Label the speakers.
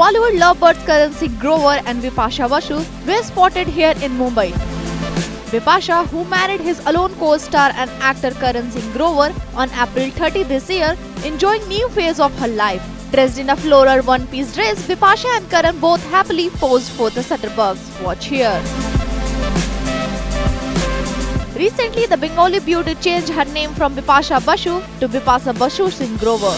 Speaker 1: Bollywood lovebirds Karan Singh Grover and Bipasha Basu were spotted here in Mumbai. Bipasha, who married his alone co-star and actor Karan Singh Grover on April 30 this year, enjoying new phase of her life. Dressed in a floral one-piece dress, Bipasha and Karan both happily posed for the Shutterbugs. Watch here. Recently, the Bengali beauty changed her name from Bipasha Basu to Bipasha Basu Singh Grover.